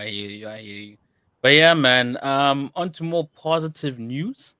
I hear you. But yeah, man. On to more positive news.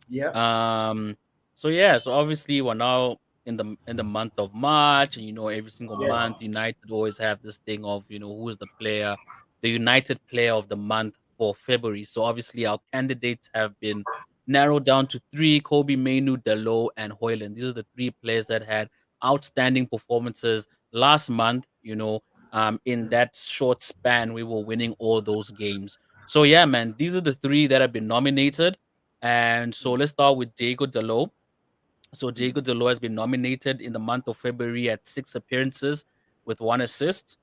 Yeah, Um, so yeah, so obviously we're now in the month of March, and every single yeah. month United always have this thing of who is the player, the United Player of the Month for February. So obviously our candidates have been narrowed down to three: Kobe, Mainoo, Dalot, and Hojlund. These are the three players that had outstanding performances last month. In that short span, we were winning all those games. So yeah, man, these are the three that have been nominated. And so let's start with Diego Dalot. So Diego Dalot has been nominated in the month of February at 6 appearances with 1 assist.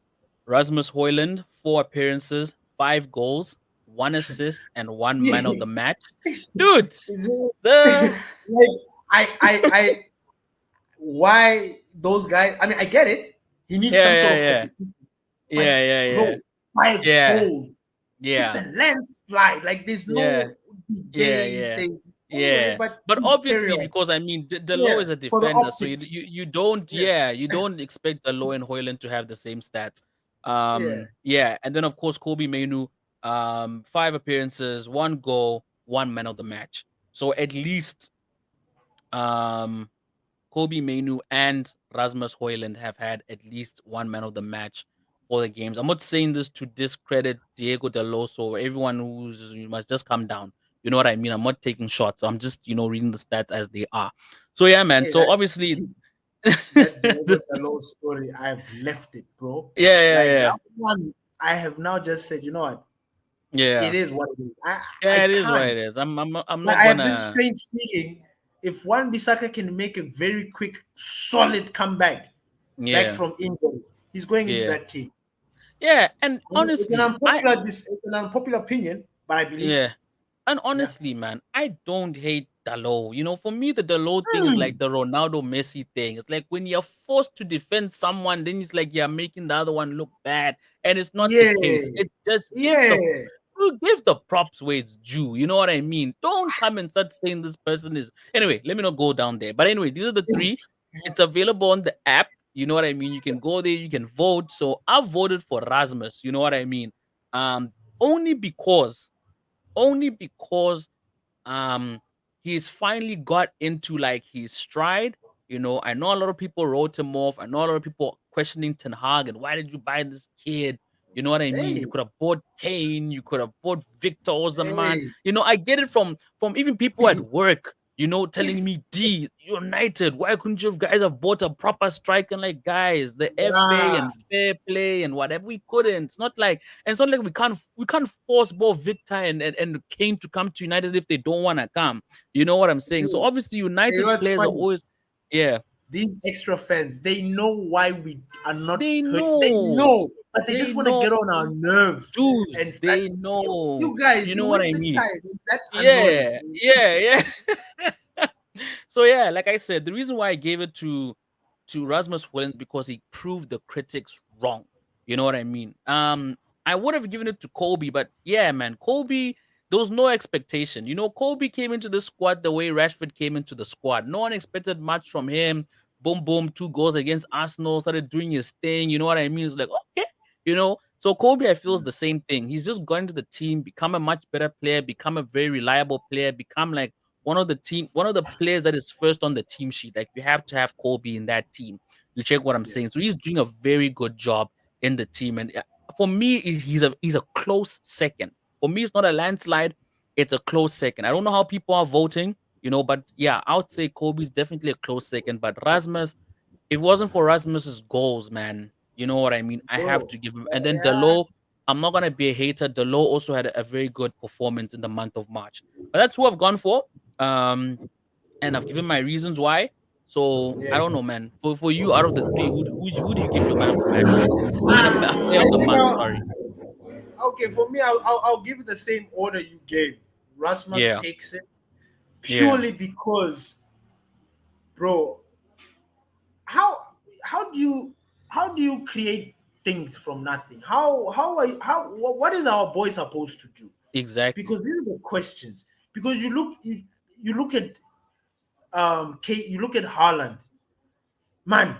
Rasmus Hojlund, 4 appearances, 5 goals, 1 assist, and one man of the match. Dude, Is it the like I why those guys? I mean, I get it. He needs yeah, some sort yeah, of yeah, competition, yeah, but yeah, bro, yeah, 5 yeah, goals. It's yeah, a landslide. Like there's yeah, no yeah, debate. yeah. There's anyway, Yeah, but but please carry obviously on. because I mean Delo Yeah, is a for the defender, so optics. Yeah, you don't expect Delo and Hoyland to have the same stats. yeah. Yeah, and then of course Kobe Mainoo, 5 appearances, 1 goal, 1 man of the match. So at least um Kobe Mainoo and Rasmus Hoyland have had at least 1 man of the match for the games. I'm not saying this to discredit Diego Deloso or everyone you must just come down. You know what I mean? I'm not taking shots. I'm just, reading the stats as they are. So yeah, man. Hey, So that obviously that Diego Dalot story, I've left it, bro. yeah, yeah, Like that yeah. one, I have now just said, you know what? It Yeah. is what it is. I Yeah, it is what can't. it is. I'm Like not I have this gonna strange feeling if one Bissaka can make a very quick, solid comeback back yeah. from injury, he's going into Yeah. that team. Yeah. And I mean, it's an honestly, unpopular opinion, but I believe so. yeah. And Yeah. honestly, man, I don't hate Dalot. For me, the Dalot thing is like Hmm. the Ronaldo Messi thing. It's like when you're forced to defend someone, then it's like you're making the other one look bad. And it's not the Yeah. case. It just Yeah. give the props where it's due. You know what I mean? Don't come and start saying this person is anyway, let me not go down there. But anyway, these are the three. It's available on the app. You know what I mean? You can go there, you can vote. So I voted for Rasmus. You know what I mean? Um, only because only because um he's finally got into like his stride. I know a lot of people wrote him off. I know a lot of people questioning Ten Hag and why did you buy this kid? You know what I mean? You Hey. could have bought Kane, you could have bought Victor Osimhen. Hey. I get it from even people at work, telling me, D, United, why couldn't you guys have bought a proper striker? Like, guys, the FA Yeah. and fair play and whatever, we couldn't. It's not like we can't force both Victor and Kane to come to United if they don't want to come. You know what I'm saying? So Dude. obviously You know United what's players are funny? always yeah, These extra fans, they know why we are not they hurt. They know. know, but they They just want to know, get on our nerves and dudes, start. they You know. guys, You you know what I wasted mean? time. That's annoying. Yeah, yeah, yeah. So yeah, like I said, the reason why I gave it to Rasmus Hoyland because he proved the critics wrong. You know what I mean? I would have given it to Kobe, but yeah, man, Kobe, there was no expectation. Kobe came into the squad the way Rashford came into the squad. No one expected much from him. Boom, boom, 2 goals against Arsenal, started doing his thing. You know what I mean? It's like, okay, So Kobe, I feel is the same thing. He's just gone into the team, become a much better player, become a very reliable player, become like one of the players that is first on the team sheet. Like you have to have Kobe in that team. You check what I'm Yeah. saying. So he's doing a very good job in the team, and for me, he's a close second. For me, it's not a landslide; it's a close second. I don't know how people are voting, but yeah, I would say Kobe's definitely a close second. But Rasmus, if it wasn't for Rasmus's goals, man, you know what I mean. I have Bro. to give him. And then Yeah. Delo, I'm not gonna be a hater. Delo also had a very good performance in the month of March. But that's who I've gone for. Um, and I've given my reasons why. So I Yeah. don't know, man. For you, out of the three, who do you give your man of the match to? Player I of the think month. Sorry. okay, for me, I'll give it the same order you gave. Rasmus Yeah, takes it yeah, purely because, bro, how how do you how do you create things from nothing? What is our boy supposed to do? exactly. Because these are the questions. Because you look at you look at Haaland, man,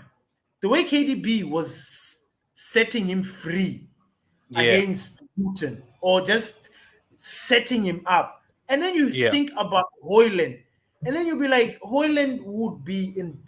the way KDB was setting him free. Yeah. against Newton or just setting him up. And then you Yeah. think about Hojlund, and then you'll be like, Hojlund would be in,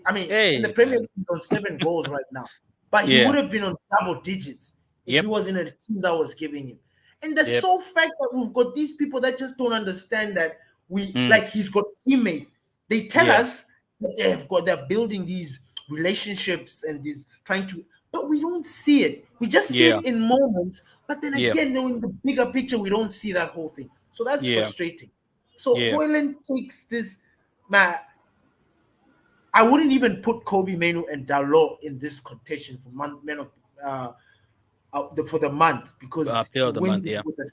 I mean, in the Hey, Premier man. League, he's on 7 goals right now, but he Yeah. would have been on double digits if he Yep. was in a team that was giving him. And the Yep. sole fact that we've got these people that just don't understand that we Mm. like he's got teammates. They tell Yeah. us that they're building these relationships and these trying to, but we don't see it. We just see Yeah. it in moments, but then Yeah. again, knowing the bigger picture, we don't see that whole thing. So that's Yeah. frustrating. So Yeah. Hoyland takes this, man. I wouldn't even put Kobe Mainoo and Dalot in this contention for men of uh, for the month because Player he of the month. wins it Yeah. with a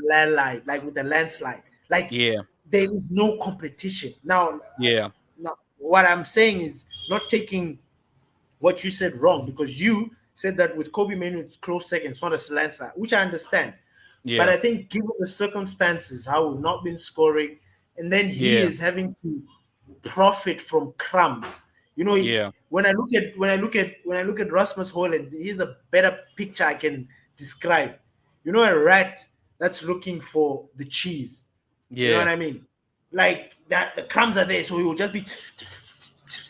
landslide, like with a landslide. Like Yeah. there is no competition. Yeah. Now what I'm saying is not taking what you said wrong because you said that with Kobe Mainoo it's close second, it's not a landslide, which I understand. But Yeah. I think given the circumstances, how we've not been scoring, and then he Yeah. is having to profit from crumbs. You know, Yeah. when I look at Rasmus Holland, he's a better picture I can describe. You know, a rat that's looking for the cheese. You know what Yeah. I mean? Like that, the crumbs are there, so he will just be,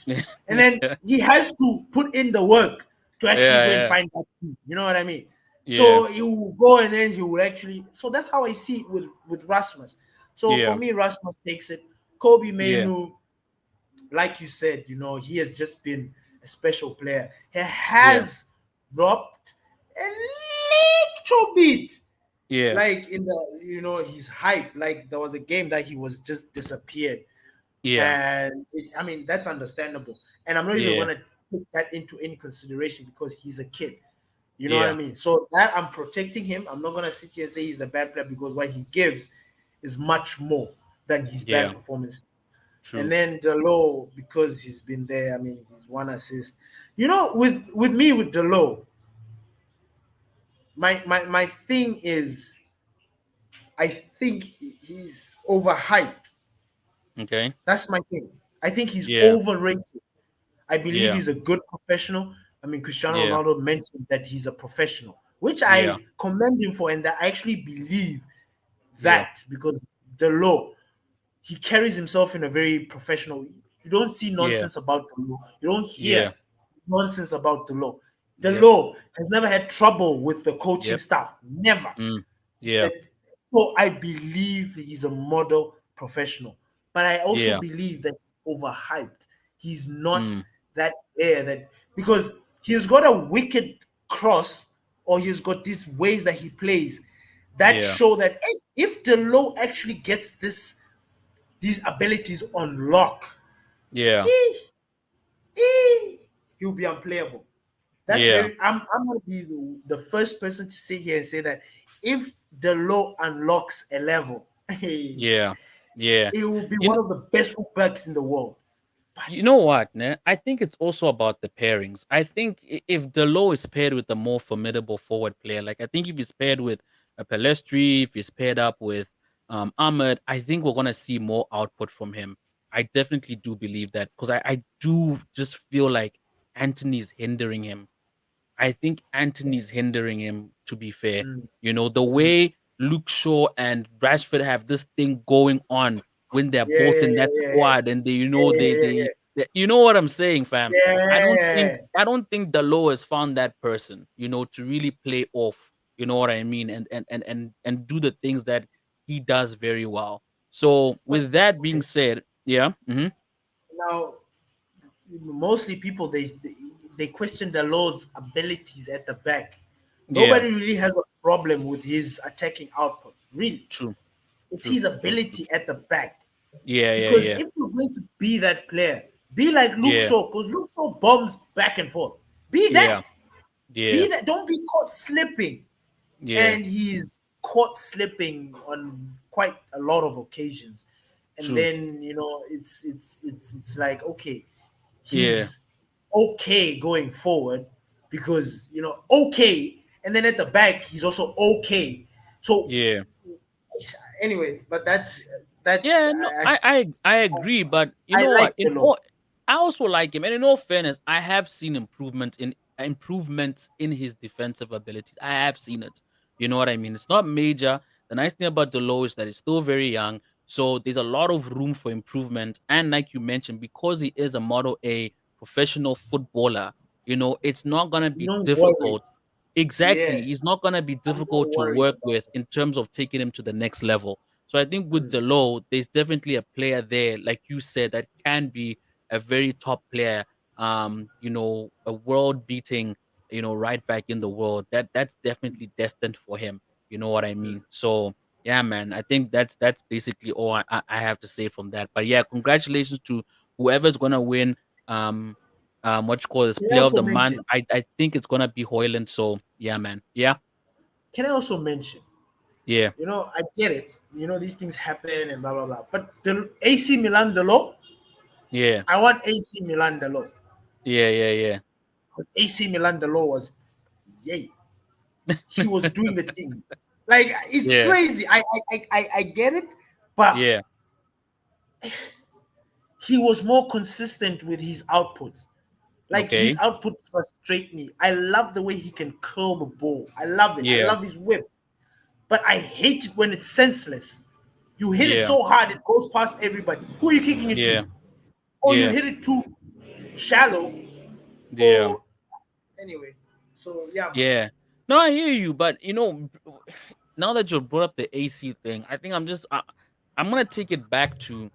Yeah. and then he has to put in the work to actually go and Yeah. find that cheese. You know what I mean? Yeah. So he will go and then he will actually. So that's how I see it with Rasmus. So for Yeah. me, Rasmus takes it. Kobe Yeah. Mainoo, like you said, you know, he has just been a special player. He Yeah. has dropped a little bit, Yeah. like in the, you know, his hype. Like there was a game that he was just disappeared, Yeah. and I mean that's understandable. And I'm not even Yeah. gonna put that into any consideration because he's a kid. You know what I Yeah. mean? So that I'm protecting him. I'm not gonna sit here and say he's a bad player because what he gives is much more than his bad Yeah. performance. And True. then Dalot, because he's been there, I mean, he's one assist. You know, with me with Dalot, my thing is, I think he's overhyped. Okay. That's my thing. I think he's Yeah. overrated. I believe Yeah. he's a good professional. I mean, Cristiano Yeah. Ronaldo mentioned that he's a professional, which Yeah. I commend him for, and I actually believe Yeah. that because Dalot, he carries himself in a very professional. You don't see Yeah. nonsense about the law. You don't hear Yeah. nonsense about the law. The Yep. law has never had trouble with the coaching Yep. staff. Never. Mm. Yeah. That- So I believe he's a model professional, but I also Yeah. believe that he's overhyped. He's not Mm. that air that because he's got a wicked cross or he's got these ways that he plays that Yeah. show that hey, if Delo actually gets these abilities on lock, Yeah. eh, he'll be unplayable. That's Yeah. very. I'm gonna be the first person to sit here and say that if the law unlocks a level, it Yeah. Yeah. will be You one know, of the best fullbacks in the world. you But know what, ne? I think it's also about the pairings. I think if Delo is paired with a more formidable forward player, like I think if he's paired with a Palestri, if he's paired up with Ahmed, I think we're gonna see more output from him. I definitely do believe that because I do just feel like Anthony's hindering him. I think Anthony's hindering him, to be fair. mm, The mm, way Luke Shaw and Rashford have this thing going on when they're yeah, both in that yeah, squad and yeah, you know what I'm saying, fam. I yeah, don't think yeah. I don't think Dalot has found that person, to really play off, you know what I mean, and do the things that he does very well. So But with that being okay, said, yeah, now mostly people they question the Lord's abilities at the back. yeah, Nobody really has a problem with his attacking output. Really, true, it's true, his true, true, ability true. at the back. Yeah, yeah, Because yeah, if you're going to be that player, be like Luke yeah, Shaw, because Luke Shaw bombs back and forth. Be yeah, that. yeah, Be that. Don't be caught slipping. yeah. And he's caught slipping on quite a lot of occasions. And True. then, it's like, okay, Yeah. he's okay going forward because, okay. And then at the back, he's also okay. So Yeah. anyway, but that's Yeah, no, I agree, but you I know like what? the law. I also like him, and in all fairness, I have seen improvement in improvements in his defensive abilities. I have seen it. You know what I mean? It's not major. The nice thing about Dalot is that he's still very young, so there's a lot of room for improvement. And like you mentioned, because he is a Model A professional footballer, it's not gonna be No worry. difficult. Exactly, Yeah, he's not gonna be I'm not difficult to worried work about with in terms of taking him to the next level. So I think with that. Dalot, there's definitely a player there, like you said, that can be a very top player. A world beating, right back in the world. That's definitely destined for him. You know what I Mm. mean? So yeah, man. I think that's basically all I have to say from that. But yeah, congratulations to whoever's gonna win. Um, what you call this Can I player of also the month? mention? I think it's gonna be Hoyland. So yeah, man. Yeah, Can I also mention? yeah, I get it. These things happen and blah blah blah. But the AC Milan Dalot, yeah, I want AC Milan Dalot. yeah, yeah, AC Milan Dalot was, yay. He was doing the thing. Like it's yeah, crazy. I get it, but yeah. he was more consistent with his outputs. Like his Okay. output frustrate me. I love the way he can curl the ball. I love it. I Yeah, love his whip. But I hate it when it's senseless. You hit it yeah, so hard it goes past everybody. Who are you kicking it yeah, to? Or you yeah, hit it too shallow. yeah. Or anyway. So yeah, man. Yeah. No, I hear you, but now that you brought up the AC thing, I think I'm gonna take it back to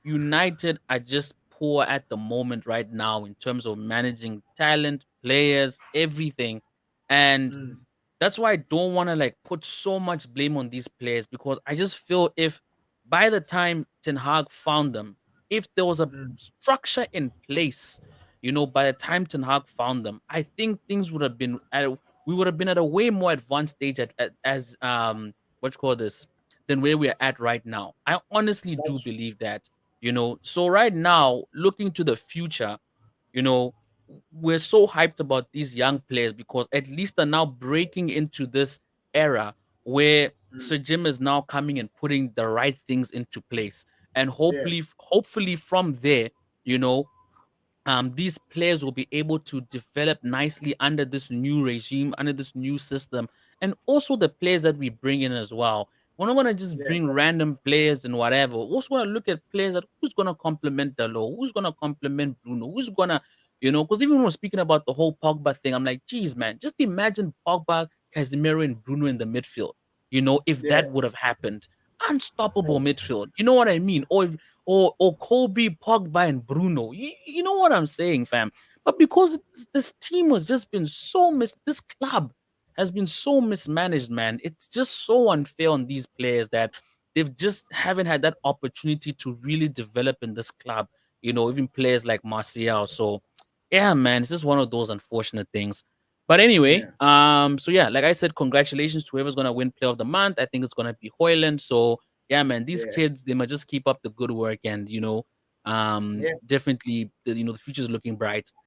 United are just poor at the moment right now in terms of managing talent, players, everything. And Mm, that's why I don't want to like put so much blame on these players because I just feel if by the time Ten Hag found them, if there was a mm, structure in place, by the time Ten Hag found them, I think things would have been we would have been at a way more advanced stage as what you call this than where we're at right now. I honestly do that's true. believe that. So right now, looking to the future, you know, we're so hyped about these young players because at least they're now breaking into this era where Mm, Sir Jim is now coming and putting the right things into place. And yeah, hopefully from there, you know, these players will be able to develop nicely under this new regime, under this new system, and also the players that we bring in as well. We're not gonna just yeah, bring random players and whatever. We're also gonna look at players that who's gonna complement Dalot, who's gonna complement Bruno, who's gonna, because even when we're speaking about the whole Pogba thing, I'm like, geez, man, just imagine Pogba, Casemiro, and Bruno in the midfield. If yeah. that would have happened, unstoppable That's midfield. You know what I mean? Or Kobe, Pogba, and Bruno. You know what I'm saying, fam? But because this team has just been this club has been so mismanaged, man. It's just so unfair on these players that they've just haven't had that opportunity to really develop in this club. Even players like Martial. So yeah, man, it's just one of those unfortunate things. But anyway, yeah, so yeah, like I said, congratulations to whoever's gonna win Player of the Month. I think it's gonna be Hoyland. So yeah, man, these yeah, kids, they must just keep up the good work and, yeah. definitely, the future is looking bright.